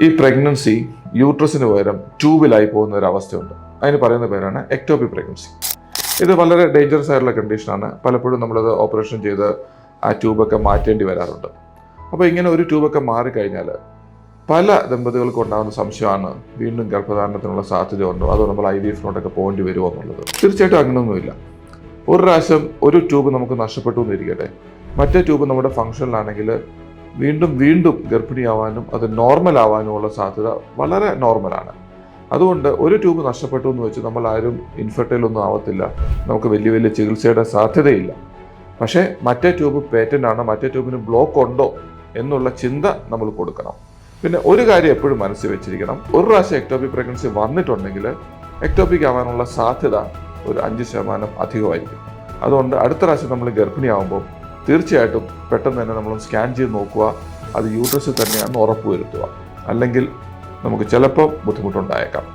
ഈ പ്രഗ്നൻസി യൂട്രസിന് പകരം ട്യൂബിലായി പോകുന്ന ഒരു അവസ്ഥയുണ്ട്. അതിന് പറയുന്ന പേരാണ് എക്ടോപിക് പ്രഗ്നൻസി. ഇത് വളരെ ഡേഞ്ചറസ് ആയിട്ടുള്ള കണ്ടീഷനാണ്. പലപ്പോഴും നമ്മളത് ഓപ്പറേഷൻ ചെയ്ത് ആ ട്യൂബൊക്കെ മാറ്റേണ്ടി വരാറുണ്ട്. അപ്പോൾ ഇങ്ങനെ ഒരു ട്യൂബൊക്കെ മാറിക്കഴിഞ്ഞാൽ പല ദമ്പതികൾക്കും ഉണ്ടാകുന്ന സംശയമാണ് വീണ്ടും ഗർഭധാരണത്തിനുള്ള സാധ്യതയുണ്ടോ, അതോ നമ്മൾ IVF-നോട്ടൊക്കെ പോകേണ്ടി വരുമോ എന്നുള്ളത്. തീർച്ചയായിട്ടും അങ്ങനെയൊന്നുമില്ല. ഒരു പ്രാവശ്യം ഒരു ട്യൂബ് നമുക്ക് നഷ്ടപ്പെട്ടു എന്നിരിക്കട്ടെ, മറ്റേ ട്യൂബ് നമ്മുടെ ഫങ്ഷനിലാണെങ്കിൽ വീണ്ടും ഗർഭിണിയാവാനും അത് നോർമൽ ആവാനുമുള്ള സാധ്യത വളരെ നോർമലാണ്. അതുകൊണ്ട് ഒരു ട്യൂബ് നഷ്ടപ്പെട്ടു എന്ന് വെച്ച് നമ്മൾ ആരും ഇൻഫെർട്ടൈൽ ഒന്നും ആവത്തില്ല, നമുക്ക് വലിയ ചികിത്സയുടെ സാധ്യതയില്ല. പക്ഷേ മറ്റേ ട്യൂബ് പേറ്റൻ്റ് ആണ്, മറ്റേ ട്യൂബിന് ബ്ലോക്ക് ഉണ്ടോ എന്നുള്ള ചിന്ത നമ്മൾ കൊടുക്കണം. പിന്നെ ഒരു കാര്യം എപ്പോഴും മനസ്സിൽ വെച്ചിരിക്കണം, ഒരു പ്രാവശ്യം എക്ടോപിക് പ്രഗ്നൻസി വന്നിട്ടുണ്ടെങ്കിൽ എക്ടോപിക് ആവാനുള്ള സാധ്യത ഒരു 5% അധികമായിരിക്കും. അതുകൊണ്ട് അടുത്ത പ്രാവശ്യം നമ്മൾ ഗർഭിണിയാവുമ്പോൾ തീർച്ചയായിട്ടും പെട്ടെന്ന് തന്നെ നമ്മൾ സ്കാൻ ചെയ്ത് നോക്കുക, അത് യൂട്രസിൽ തന്നെയാണെന്ന് ഉറപ്പുവരുത്തുക. അല്ലെങ്കിൽ നമുക്ക് ചിലപ്പോൾ ബുദ്ധിമുട്ടുണ്ടായേക്കാം.